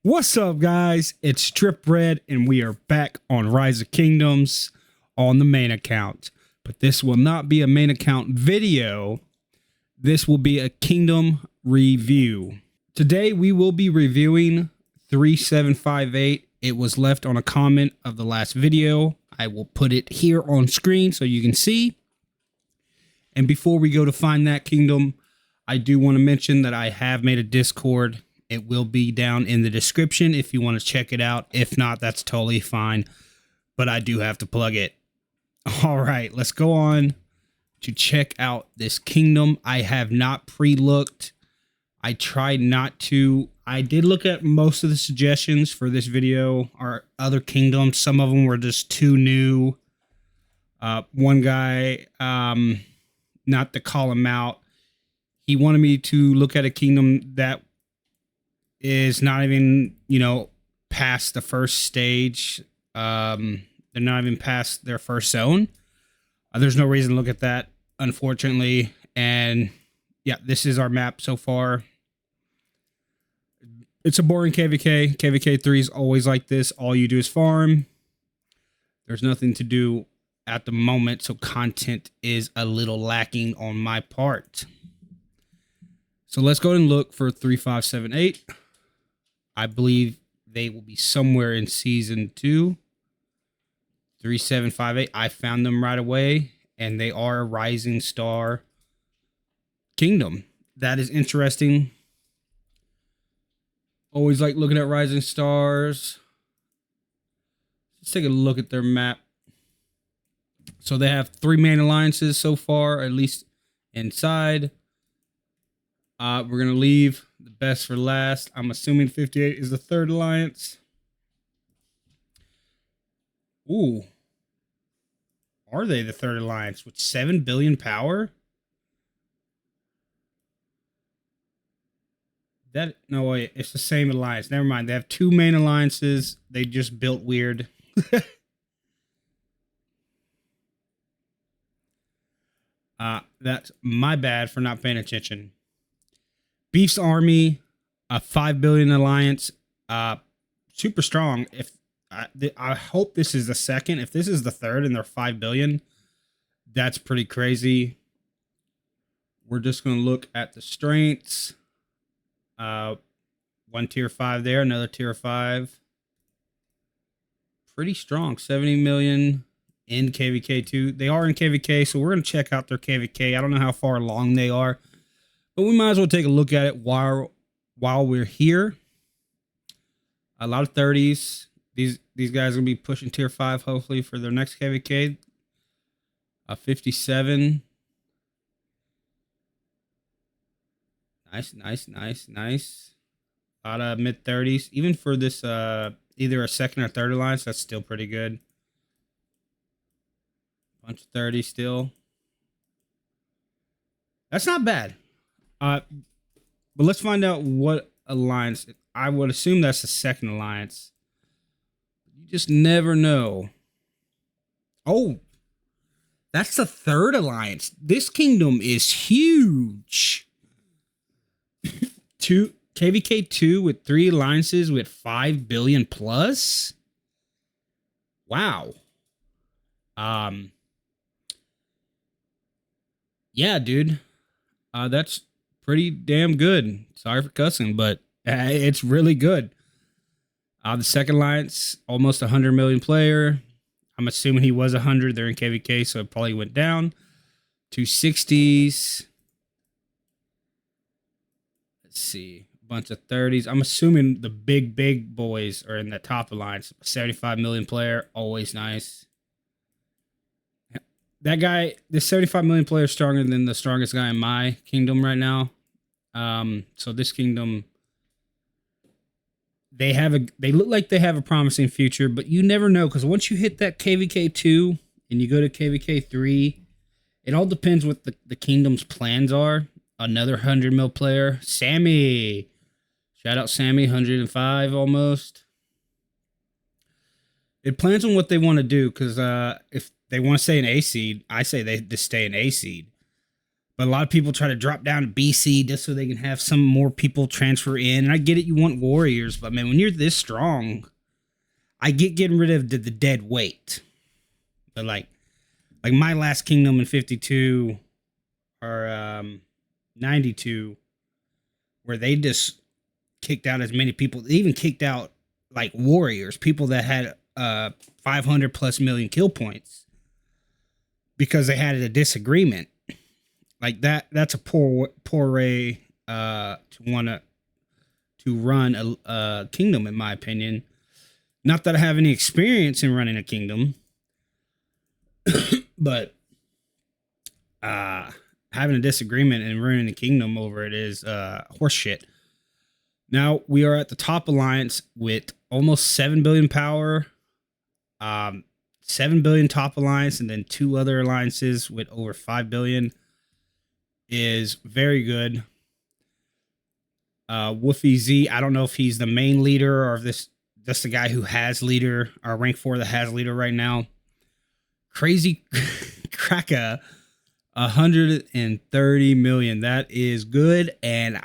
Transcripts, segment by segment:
What's up, guys? It's Trip Red, and we are back on Rise of Kingdoms on the main account. But this will not be a main account video. This will be a Kingdom review. Today, we will be reviewing 3758. It was left on a comment of the last video. I will put it here on screen so you can see. And before we go to find that kingdom, I do want to mention that I have made a Discord. It will be down in the description if you want to check it out. If not, that's totally fine. But I do have to plug it. All right, let's go on to check out this kingdom. I have not pre-looked. I tried not to. I did look at most of the suggestions for this video or other kingdoms. Some of them were just too new. One guy, not to call him out, he wanted me to look at a kingdom that is not even, past the first stage. They're not even past their first zone. There's no reason to look at that, unfortunately. And yeah, this is our map so far. It's a boring KVK. KVK 3 is always like this. All you do is farm. There's nothing to do at the moment, so content is a little lacking on my part. So let's go and look for 3578. I believe they will be somewhere in season 2. 3758. I found them right away, and they are a Rising Star kingdom. That is interesting. Always like looking at Rising Stars. Let's take a look at their map. So they have 3 main alliances so far, at least inside. We're going to leave the best for last. I'm assuming 58 is the third alliance. Ooh. Are they the third alliance with 7 billion power? No, wait, it's the same alliance. Never mind. They have 2 main alliances. They just built weird. That's my bad for not paying attention. Beef's army, a 5 billion alliance, super strong. If I hope this is the second. If this is the third and they're 5 billion, that's pretty crazy. We're just going to look at the strengths. One tier 5 there, another tier 5. Pretty strong, 70 million in KVK2. They are in KVK, so we're going to check out their KVK. I don't know how far along they are, but we might as well take a look at it while we're here. A lot of 30s. These guys are going to be pushing tier 5, hopefully, for their next KVK. 57. Nice. A lot of mid-30s. Even for this, either a second or third alliance, that's still pretty good. Bunch of 30 still. That's not bad. But let's find out what alliance. I would assume that's the second alliance. You just never know. Oh, that's the third alliance. This kingdom is huge. KVK2 with 3 alliances with 5 billion plus. Wow. Yeah, dude. That's pretty damn good. Sorry for cussing, but it's really good. The second alliance, almost 100 million player. I'm assuming he was 100. They're in KVK, so it probably went down. 260s. Let's see. A bunch of 30s. I'm assuming the big boys are in the top alliance. 75 million player. Always nice. That guy, this 75 million player is stronger than the strongest guy in my kingdom right now. So this kingdom, they look like they have a promising future, but you never know, because once you hit that KVK 2 and you go to KVK 3, it all depends what the kingdom's plans are. Another 100 mil player, Sammy. Shout out Sammy, 105 almost. It plans on what they want to do, because if they want to stay an A seed, I say they just stay an A seed. But a lot of people try to drop down to BC just so they can have some more people transfer in. And I get it, you want warriors, but man, when you're this strong, I get getting rid of the dead weight. But like my last kingdom in 52 or 92, where they just kicked out as many people. They even kicked out like warriors, people that had 500 plus million kill points because they had a disagreement. Like that's a poor way to want to run a kingdom, in my opinion. Not that I have any experience in running a kingdom, but having a disagreement and running a kingdom over it is horseshit. Now we are at the top alliance with almost 7 billion power, 7 billion top alliance, and then 2 other alliances with over 5 billion. Is very good. Woofy Z, I don't know if he's the main leader or if this just the guy who has leader, or rank 4 that has leader right now. Crazy Kraka, 130 million. That is good. And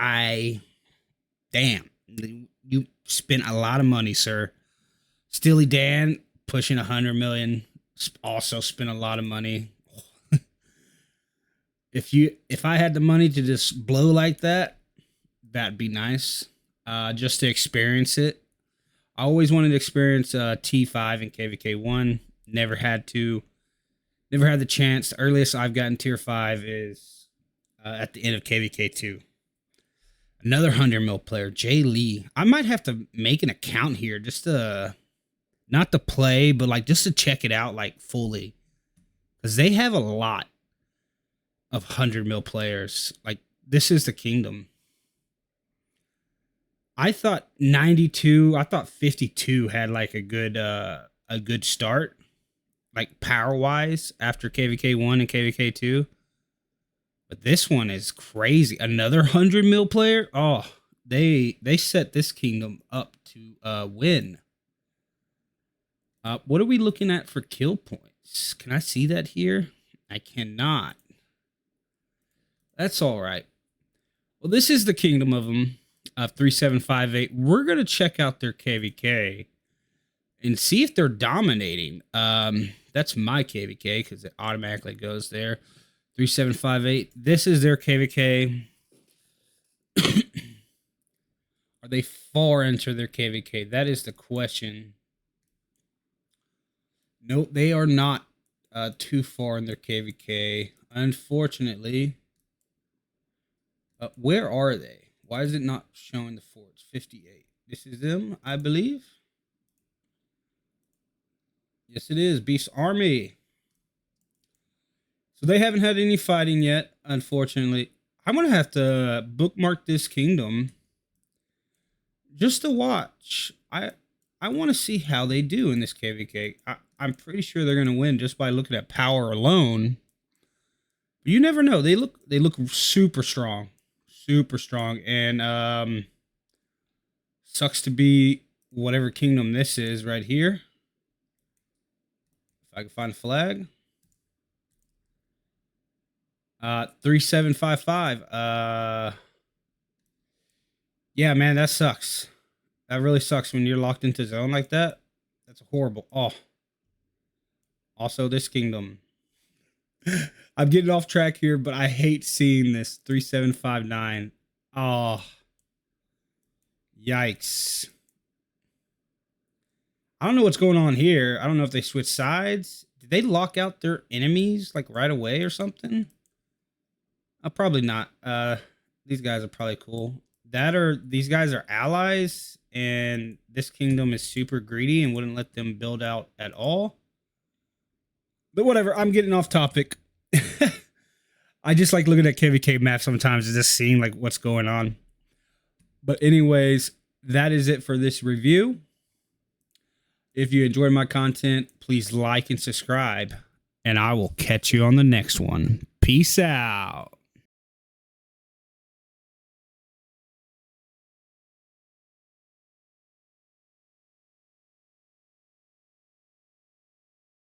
damn, you spent a lot of money, sir. Steely Dan pushing 100 million, also spent a lot of money. If I had the money to just blow like that, that'd be nice. Just to experience it. I always wanted to experience T5 and KVK1. Never had the chance. The earliest I've gotten tier 5 is at the end of KVK2. Another 100 mil player, Jay Lee. I might have to make an account here just to, not to play, but like just to check it out like fully. Because they have a lot of 100 mil players. Like, this is the kingdom. I thought 92, I thought 52 had like a good start, like power wise, after KVK1 and KVK2. But this one is crazy. Another 100 mil player. Oh, they set this kingdom up to win. What are we looking at for kill points? Can I see that here? I cannot. That's all right. Well, this is the kingdom of them, 3758. We're going to check out their KVK and see if they're dominating. That's my KVK because it automatically goes there. 3758. This is their KVK. Are they far into their KVK? That is the question. No, they are not too far in their KVK. Unfortunately. Where are they? Why is it not showing the forts? 58. This is them, I believe. Yes, it is. Beast Army. So they haven't had any fighting yet, unfortunately. I'm going to have to bookmark this kingdom just to watch. I want to see how they do in this KVK. I'm pretty sure they're going to win just by looking at power alone. But you never know. They look super strong. Super strong. And sucks to be whatever kingdom this is right here. If I can find a flag. 3755. Yeah, man, that sucks. That really sucks when you're locked into zone like that. That's horrible. Oh. Also, this kingdom. I'm getting off track here, but I hate seeing this 3759. Oh, yikes. I don't know what's going on here. I don't know if they switch sides. Did they lock out their enemies like right away or something? Probably not. These guys are probably cool. These guys are allies, and this kingdom is super greedy and wouldn't let them build out at all. But whatever, I'm getting off topic. I just like looking at KVK maps sometimes and just seeing like what's going on. But anyways, that is it for this review. If you enjoyed my content, please like and subscribe, and I will catch you on the next one. Peace out.